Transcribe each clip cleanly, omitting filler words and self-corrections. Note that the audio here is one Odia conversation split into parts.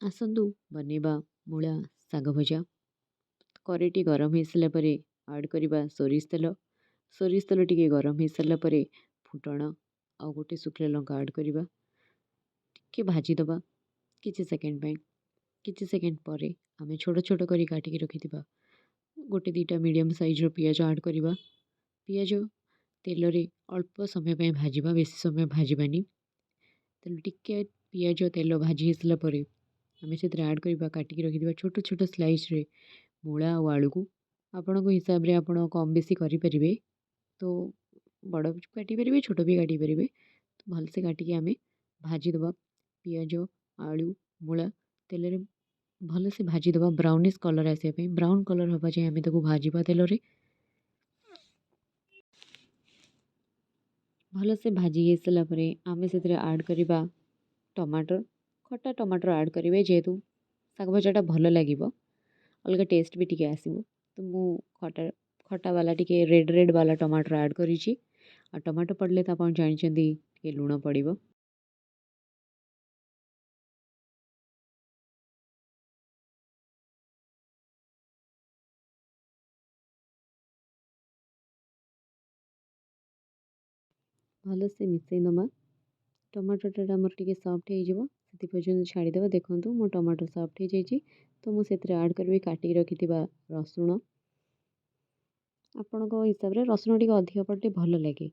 ଆସନ୍ତୁ ବନେଇବା ମୂଳା ଶାଗ ଭଜା। କରେଇଟି ଗରମ ହେଇସାରିଲା ପରେ ଆଡ଼୍ କରିବା ସୋରିଷ ତେଲ। ସୋରିଷ ତେଲ ଟିକେ ଗରମ ହେଇସାରିଲା ପରେ ଫୁଟଣ ଆଉ ଗୋଟେ ଶୁଖିଲା ଲଙ୍କା ଆଡ଼୍ କରିବା। ଟିକେ ଭାଜିଦେବା କିଛି ସେକେଣ୍ଡ ପାଇଁ। କିଛି ସେକେଣ୍ଡ ପରେ ଆମେ ଛୋଟ ଛୋଟ କରି କାଟିକି ରଖିଥିବା ଗୋଟେ ଦୁଇଟା ମିଡ଼ିୟମ୍ ସାଇଜ୍ର ପିଆଜ ଆଡ଼୍ କରିବା। ପିଆଜ ତେଲରେ ଅଳ୍ପ ସମୟ ପାଇଁ ଭାଜିବା, ବେଶୀ ସମୟ ଭାଜିବାନି। ତେଣୁ ଟିକେ ପିଆଜ ତେଲ ଭାଜି ହେଇସାରିଲା ପରେ ଆମେ ସେଥିରେ ଆଡ଼୍ କରିବା କାଟିକି ରଖିଥିବା ଛୋଟ ଛୋଟ ସ୍ଲାଇସ୍ରେ ମୂଳା ଆଉ ଆଳୁକୁ। ଆପଣଙ୍କ ହିସାବରେ ଆପଣ କମ୍ ବେଶୀ କରିପାରିବେ, ତ ବଡ଼ ବି କାଟିପାରିବେ, ଛୋଟ ବି କାଟିପାରିବେ। ତ ଭଲସେ କାଟିକି ଆମେ ଭାଜିଦେବା। ପିଆଜ, ଆଳୁ, ମୂଳା ତେଲରେ ଭଲସେ ଭାଜିଦେବା ବ୍ରାଉନିଶ୍ କଲର୍ ଆସିବା ପାଇଁ। ବ୍ରାଉନ୍ କଲର୍ ହେବା ଯାଏଁ ଆମେ ତାକୁ ଭାଜିବା ତେଲରେ। ଭଲସେ ଭାଜି ହେଇସାରିଲା ପରେ ଆମେ ସେଥିରେ ଆଡ଼୍ କରିବା ଟମାଟର। ଖଟା ଟମାଟର ଆଡ଼୍ କରିବେ, ଯେହେତୁ ଶାଗ ଭଜାଟା ଭଲ ଲାଗିବ, ଅଲଗା ଟେଷ୍ଟ ବି ଟିକେ ଆସିବ। ତ ମୁଁ ଖଟା ବାଲା ଟିକେ ରେଡ଼୍ ବାଲା ଟମାଟର ଆଡ଼୍ କରିଛି। ଆଉ ଟମାଟୋ ପଡ଼ିଲେ ତ ଆପଣ ଜାଣିଛନ୍ତି ଟିକେ ଲୁଣ ପଡ଼ିବ। ଭଲସେ ମିଶାଇ ନେବା। ଟମାଟୋଟା ଆମର ଟିକେ ସଫ୍ଟ ହେଇଯିବ, ସେଥି ପର୍ଯ୍ୟନ୍ତ ଛାଡ଼ିଦେବା। ଦେଖନ୍ତୁ ମୋ ଟମାଟୋ ସଫ୍ଟ ହେଇଯାଇଛି, ତ ମୁଁ ସେଥିରେ ଆଡ଼୍ କରିବି କାଟିକି ରଖିଥିବା ରସୁଣ। ଆପଣଙ୍କ ହିସାବରେ ରସୁଣ ଟିକେ ଅଧିକ ପଡ଼ିଲେ ଭଲ ଲାଗେ,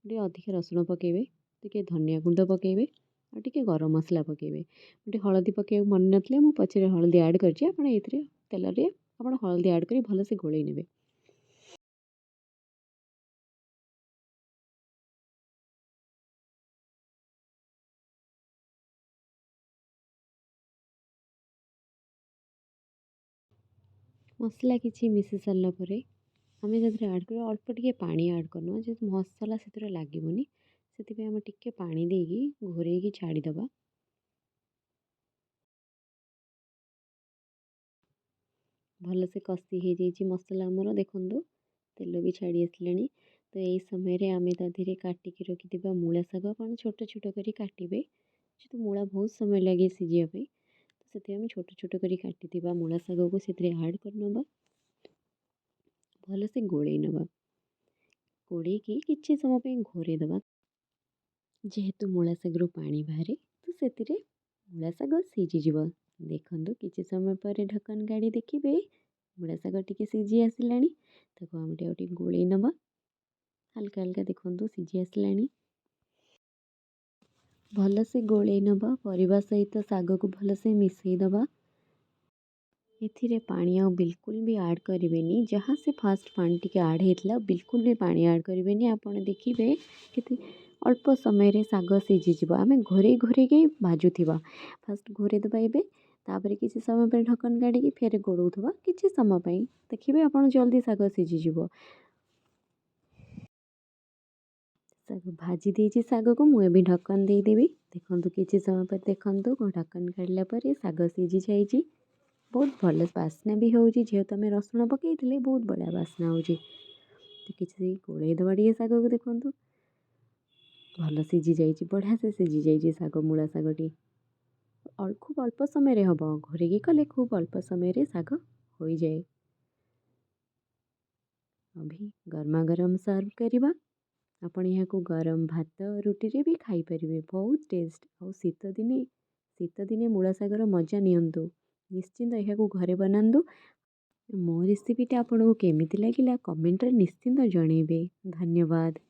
ଟିକେ ଅଧିକ ରସୁଣ ପକାଇବେ। ଟିକେ ଧନିଆ ଗୁଣ୍ଡ ପକାଇବେ ଆଉ ଟିକେ ଗରମ ମସଲା ପକାଇବେ। ଟିକେ ହଳଦୀ ପକାଇବାକୁ ମନେ ନଥିଲେ ମୁଁ ପଛରେ ହଳଦୀ ଆଡ଼୍ କରିଛି। ଆପଣ ଏଥିରେ ତେଲରେ ଆପଣ ହଳଦୀ ଆଡ଼୍ କରି ଭଲସେ ଗୋଳେଇ ନେବେ। ମସଲା କିଛି ମିଶି ସାରିଲା ପରେ ଆମେ ସେଥିରେ ଆଡ଼୍ କରିବା ଅଳ୍ପ ଟିକେ ପାଣି ଆଡ଼୍ କରିନେବା, ଯେହେତୁ ମସଲା ସେଥିରେ ଲାଗିବନି। ସେଥିପାଇଁ ଆମେ ଟିକେ ପାଣି ଦେଇକି ଘୋରେଇକି ଛାଡ଼ିଦେବା। ଭଲସେ କଷି ହେଇଯାଇଛି ମସଲା ଆମର, ଦେଖନ୍ତୁ ତେଲ ବି ଛାଡ଼ି ଆସିଲାଣି। ତ ଏହି ସମୟରେ ଆମେ ତା ଦେହରେ କାଟିକି ରଖିଥିବା ମୂଳା ଶାଗ ଆପଣ ଛୋଟ ଛୋଟ କରି କାଟିବେ, ଯେହେତୁ ମୂଳା ବହୁତ ସମୟ ଲାଗେ ସିଝିବା ପାଇଁ। ତ ସେଥିପାଇଁ ଆମେ ଛୋଟ ଛୋଟ କରି କାଟିଥିବା ମୂଳା ଶାଗକୁ ସେଥିରେ ଆଡ଼୍ କରିନେବା। ଭଲସେ ଗୋଳେଇ ନେବା। ଗୋଳେଇକି କିଛି ସମୟ ପାଇଁ ଘୋରେଇ ଦେବା। ଯେହେତୁ ମୂଳା ଶାଗରୁ ପାଣି ବାହାରେ, ତ ସେଥିରେ ମୂଳା ଶାଗ ସିଝିଯିବ। ଦେଖନ୍ତୁ କିଛି ସମୟ ପରେ ଢକ୍କନ କାଢ଼ି ଦେଖିବେ ମୂଳା ଶାଗ ଟିକେ ସିଝି ଆସିଲାଣି। ତାକୁ ଆମେ ଆଉ ଟିକେ ଗୋଳେଇ ନେବା। ହାଲକା ହାଲକା ଦେଖନ୍ତୁ ସିଝି ଆସିଲାଣି। ଭଲସେ ଗୋଳେଇ ନେବା, ପରିବା ସହିତ ଶାଗକୁ ଭଲସେ ମିଶାଇ ଦେବା। ଏଥିରେ ପାଣି ଆଉ ବିଲକୁଲ ବି ଆଡ଼୍ କରିବେନି। ଯାହା ସେ ଫାଷ୍ଟ ପାଣି ଟିକେ ଆଡ଼୍ ହେଇଥିଲା, ବିଲକୁଲ ବି ପାଣି ଆଡ଼୍ କରିବେନି। ଆପଣ ଦେଖିବେ କେତେ ଅଳ୍ପ ସମୟରେ ଶାଗ ସିଝିଯିବ। ଆମେ ଘୋରେଇ ଘୋରେଇକି ଭାଜୁଥିବା। ଫାଷ୍ଟ ଘୋରେଇ ଦେବା ଏବେ, ତାପରେ କିଛି ସମୟ ପାଇଁ ଢକ୍କନ କାଢ଼ିକି ଫେର ଘୋଡ଼ଉଥିବା କିଛି ସମୟ ପାଇଁ। ଦେଖିବେ ଆପଣ ଜଲ୍ଦି ଶାଗ ସିଝିଯିବ। ଶାଗ ଭାଜି ଦେଇଛି, ଶାଗକୁ ମୁଁ ଏବେ ଢକ୍କନ ଦେଇଦେବି। ଦେଖନ୍ତୁ କିଛି ସମୟ ପରେ ଦେଖନ୍ତୁ ଢକ୍କନ କାଢ଼ିଲା ପରେ ଶାଗ ସିଝି ଯାଇଛି। ବହୁତ ଭଲ ବାସ୍ନା ବି ହେଉଛି, ଯେହେତୁ ଆମେ ରସୁଣ ପକାଇଥିଲେ ବହୁତ ବଢ଼ିଆ ବାସ୍ନା ହେଉଛି। ତ କିଛି ଗୋଳେଇ ଦେବା ଟିକେ ଶାଗକୁ। ଦେଖନ୍ତୁ ଭଲ ସିଝି ଯାଇଛି, ବଢ଼ିଆ ସେ ସିଝି ଯାଇଛି ଶାଗ, ମୂଳା ଶାଗଟି। ଖୁବ୍ ଅଳ୍ପ ସମୟରେ ହେବ, ଘୋରେଇକି କଲେ ଖୁବ୍ ଅଳ୍ପ ସମୟରେ ଶାଗ ହୋଇଯାଏ। ଅଭି ଗରମା ଗରମ ସର୍ଭ କରିବା। ଆପଣ ଏହାକୁ ଗରମ ଭାତ ରୁଟିରେ ବି ଖାଇପାରିବେ, ବହୁତ ଟେଷ୍ଟ। ଆଉ ଶୀତ ଦିନେ ମୂଳା ଶାଗର ମଜା ନିଅନ୍ତୁ। ନିଶ୍ଚିନ୍ତ ଏହାକୁ ଘରେ ବନାନ୍ତୁ। ମୋ ରେସିପିଟା ଆପଣଙ୍କୁ କେମିତି ଲାଗିଲା କମେଣ୍ଟରେ ନିଶ୍ଚିନ୍ତ ଜଣାଇବେ। ଧନ୍ୟବାଦ।